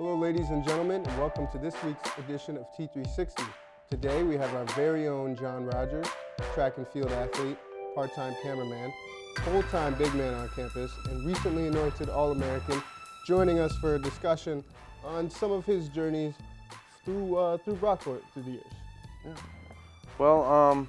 Hello ladies and gentlemen, and welcome to this week's edition of T-360. Today we have our very own Jon Rogers, track and field athlete, part-time cameraman, full-time big man on campus, and recently anointed All-American, joining us for a discussion on some of his journeys through Brockport through the years. Yeah. Well,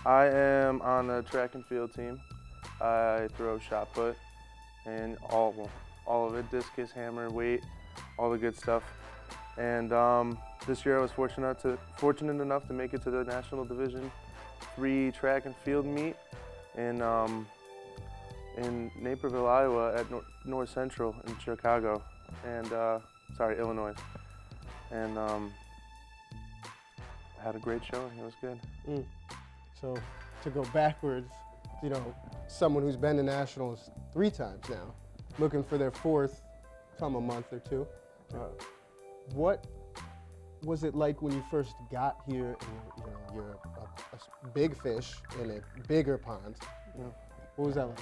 I am on the track and field team. I throw shot put and all of it, discus, hammer, weight, all the good stuff. And this year I was fortunate enough to make it to the National Division III track and field meet in Naperville, Iowa at North Central in Chicago, and Illinois. And I had a great showing. It was good. So to go backwards, someone who's been to nationals 3 times now, looking for their 4th come a month or 2. What was it like when you first got here and you're a big fish in a bigger pond? What was that like?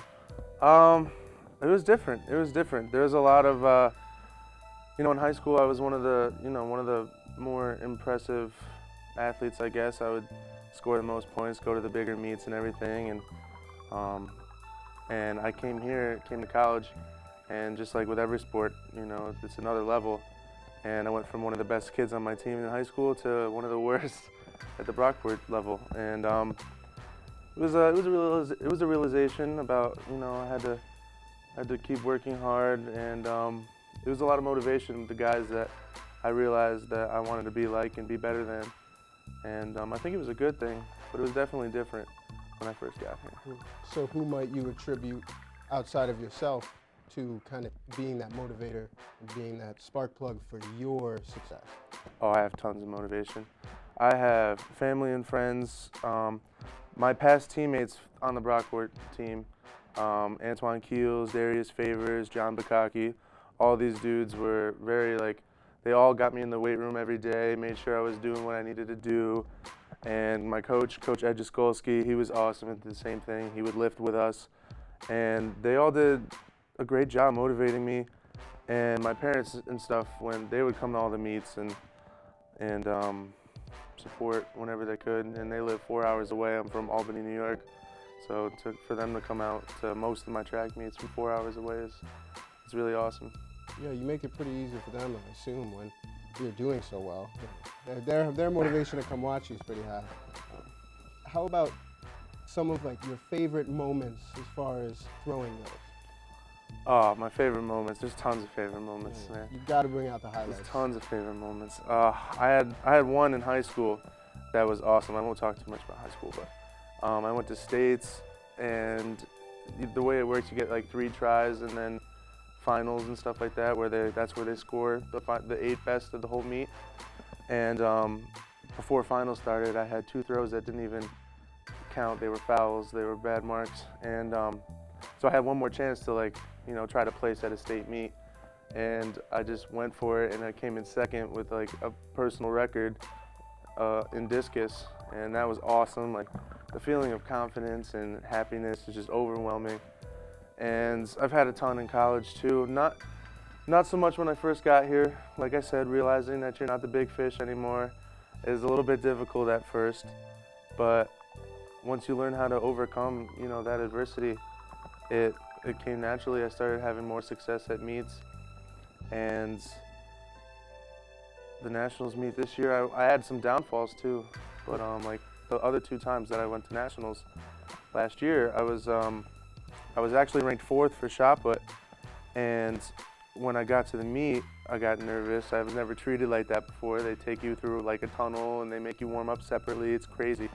It was different. There was a lot of, in high school I was one of the more impressive athletes, I guess. I would score the most points, go to the bigger meets and everything, and I came to college, and just like with every sport, it's another level. And I went from one of the best kids on my team in high school to one of the worst at the Brockport level. And it was a realization about, I had to keep working hard, and it was a lot of motivation with the guys that I realized that I wanted to be like and be better than. And I think it was a good thing, but it was definitely different when I first got here. So who might you attribute, outside of yourself, to kind of being that motivator and being that spark plug for your success? Oh, I have tons of motivation. I have family and friends. My past teammates on the Brockport team, Antoine Keels, Darius Favors, John Bukaki, all these dudes were very they all got me in the weight room every day, made sure I was doing what I needed to do. And my coach, Coach Ed Jaskolski, he was awesome at the same thing. He would lift with us. And they all did a great job motivating me. And my parents and stuff, when they would come to all the meets and support whenever they could. And they live 4 hours away. I'm from Albany, New York. So for them to come out to most of my track meets from 4 hours away it's really awesome. Yeah, you make it pretty easy for them, I assume, when you're doing so well. Their motivation to come watch you is pretty high. How about some of your favorite moments as far as throwing goes? Oh, my favorite moments. There's tons of favorite moments, man. You've got to bring out the highlights. There's tons of favorite moments. I had one in high school that was awesome. I won't talk too much about high school, but I went to states, and the way it works, you get 3 tries and then finals and stuff like that, that's where they score the 8 best of the whole meet. And before finals started, I had 2 throws that didn't even count. They were fouls, they were bad marks, and so I had one more chance to try to place at a state meet, and I just went for it, and I came in second with a personal record in discus, and that was awesome. The feeling of confidence and happiness is just overwhelming. And I've had a ton in college too. Not so much when I first got here. Like I said, realizing that you're not the big fish anymore is a little bit difficult at first. But once you learn how to overcome, that adversity, it came naturally. I started having more success at meets. And the Nationals meet this year, I had some downfalls too. But the other 2 times that I went to Nationals last year, I was actually ranked 4th for shot put, and when I got to the meet, I got nervous. I was never treated like that before. They take you through a tunnel, and they make you warm up separately. It's crazy.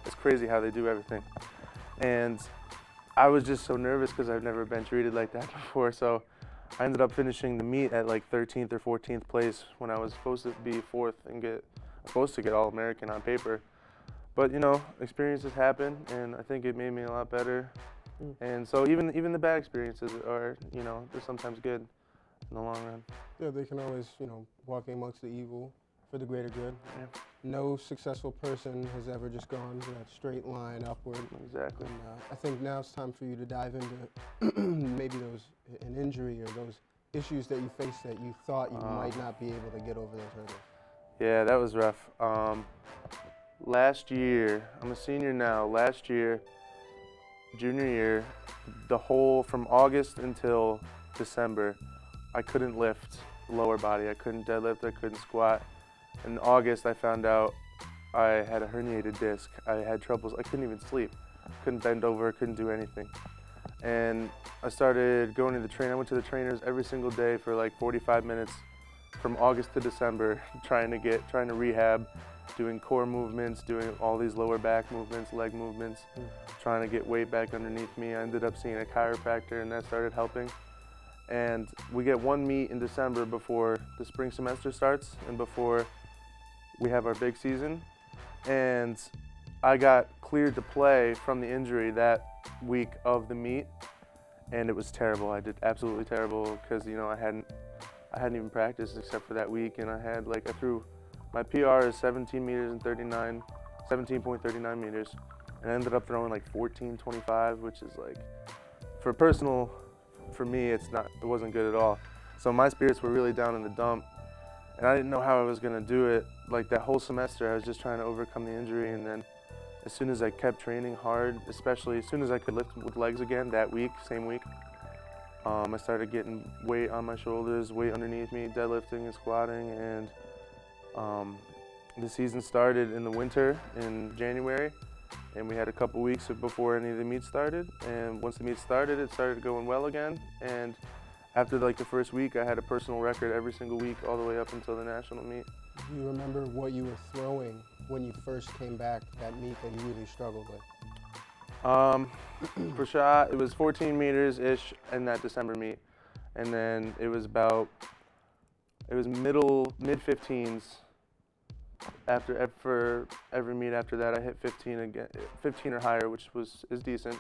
It's crazy how they do everything. And I was just so nervous because I've never been treated like that before. So I ended up finishing the meet at 13th or 14th place when I was supposed to be 4th and supposed to get All-American on paper. But experiences happen, and I think it made me a lot better. And so even the bad experiences are, they're sometimes good in the long run. Yeah, they can always, walking amongst the evil for the greater good. Yeah. No successful person has ever just gone to that straight line upward. Exactly. And I think now it's time for you to dive into maybe an injury or those issues that you faced that you thought you might not be able to get over those hurdles? Yeah, that was rough. Last year, I'm a senior now. Last year, junior year, from August until December, I couldn't lift lower body. I couldn't deadlift, I couldn't squat. In August, I found out I had a herniated disc. I had troubles, I couldn't even sleep. Couldn't bend over, couldn't do anything. And I started going to the trainer. I went to the trainers every single day for like 45 minutes from August to December, trying to rehab, doing core movements, doing all these lower back movements, leg movements, trying to get weight back underneath me. I ended up seeing a chiropractor and that started helping. And we get one meet in December before the spring semester starts and before we have our big season. And I got cleared to play from the injury that week of the meet, and it was terrible. I did absolutely terrible because I hadn't even practiced except for that week, and I threw, my PR is 17.39 meters, and I ended up throwing like 14.25, which is like, for me, it wasn't good at all. So my spirits were really down in the dump, and I didn't know how I was gonna do it. Like that whole semester, I was just trying to overcome the injury, and then as soon as I kept training hard, especially as soon as I could lift with legs again that week, same week, I started getting weight on my shoulders, weight underneath me, deadlifting and squatting, and the season started in the winter in January, and we had a couple weeks before any of the meets started, and once the meets started, it started going well again, and after like the first week, I had a personal record every single week all the way up until the national meet. Do you remember what you were throwing when you first came back, that meet that you really struggled with? For shot, it was 14 meters-ish in that December meet. And then it was mid-15s for every meet after that. I hit 15 again, 15 or higher, which is decent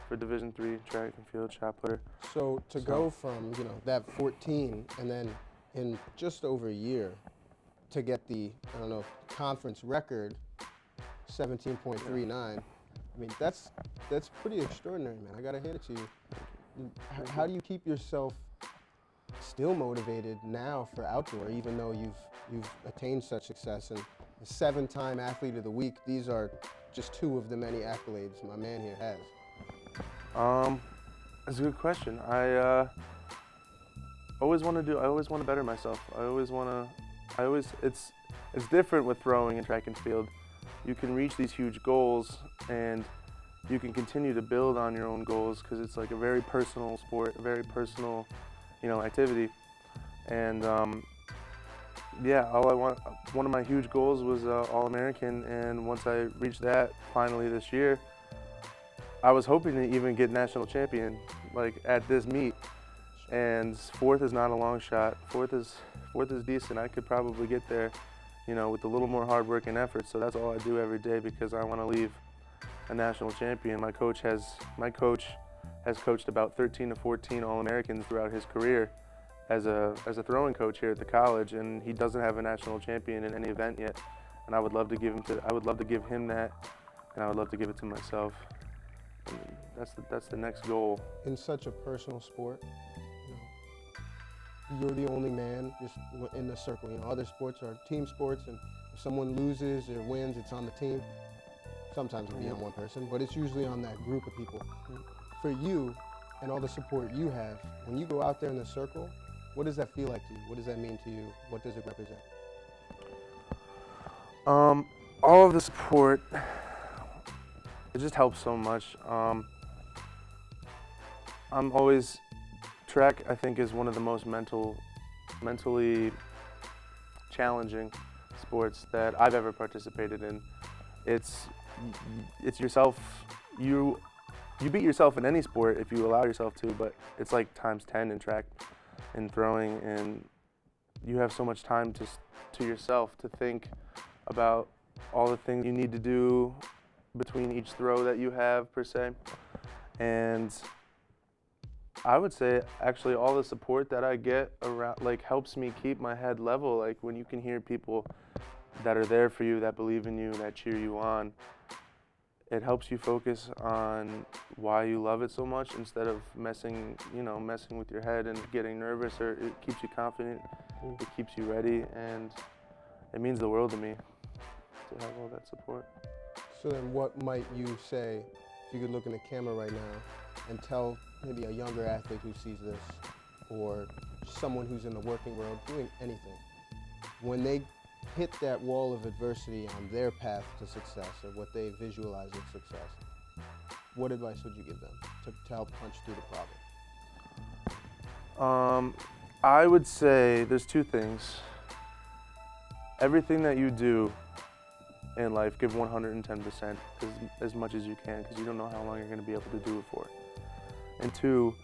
for Division III track and field shot putter. So to go from, that 14 and then in just over a year to get the, conference record, 17.39. I mean, that's pretty extraordinary, man. I gotta hand it to you. How do you keep yourself still motivated now for outdoor, even though you've attained such success? And a 7-time athlete of the week, these are just 2 of the many accolades my man here has. That's a good question. I always want to better myself. It's different with throwing and track and field. You can reach these huge goals and you can continue to build on your own goals because it's like a very personal sport, a very personal, activity. And one of my huge goals was All-American, and once I reached that finally this year, I was hoping to even get national champion at this meet. And 4th is not a long shot. 4th is decent. I could probably get there, with a little more hard work and effort. So that's all I do every day because I want to leave a national champion. My coach has coached about 13 to 14 All-Americans throughout his career as a throwing coach here at the college, and he doesn't have a national champion in any event yet. And I would love to give him that, and I would love to give it to myself. And that's the next goal. In such a personal sport, you're the only man just in the circle. Other sports are team sports, and if someone loses or wins, it's on the team. Sometimes it'll be on one person, but it's usually on that group of people. For you and all the support you have, when you go out there in the circle, what does that feel like to you? What does that mean to you? What does it represent? All of the support, it just helps so much. Track, I think, is one of the most mentally challenging sports that I've ever participated in. It's yourself. You beat yourself in any sport if you allow yourself to, but it's like times 10 in track and throwing, and you have so much time to yourself to think about all the things you need to do between each throw that you have, per se. And I would say actually all the support that I get around helps me keep my head level. When you can hear people that are there for you, that believe in you, that cheer you on, it helps you focus on why you love it so much instead of messing with your head and getting nervous. Or it keeps you confident, it keeps you ready, and it means the world to me to have all that support. So then what might you say, if you could look in the camera right now and tell maybe a younger athlete who sees this, or someone who's in the working world doing anything, when they hit that wall of adversity on their path to success or what they visualize as success, what advice would you give them to help punch through the problem? I would say there's two things. Everything that you do in life, give 110% as much as you can, because you don't know how long you're going to be able to do it for. And two,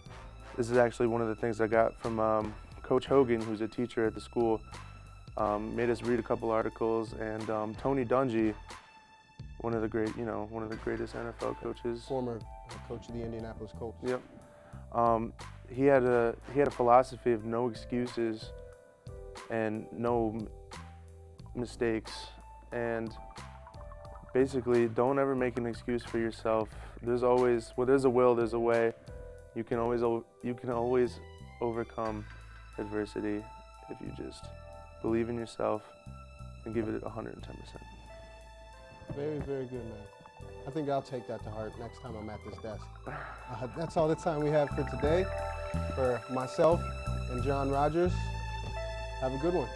this is actually one of the things I got from Coach Hogan, who's a teacher at the school. Made us read a couple articles, and Tony Dungy, one of the greatest NFL coaches. Former coach of the Indianapolis Colts. Yep. He had a philosophy of no excuses and no mistakes, and basically don't ever make an excuse for yourself. There's a will, there's a way. You can always overcome adversity if you just believe in yourself and give it 110%. Very, very good, man. I think I'll take that to heart next time I'm at this desk. That's all the time we have for today. For myself and Jon Rogers, have a good one.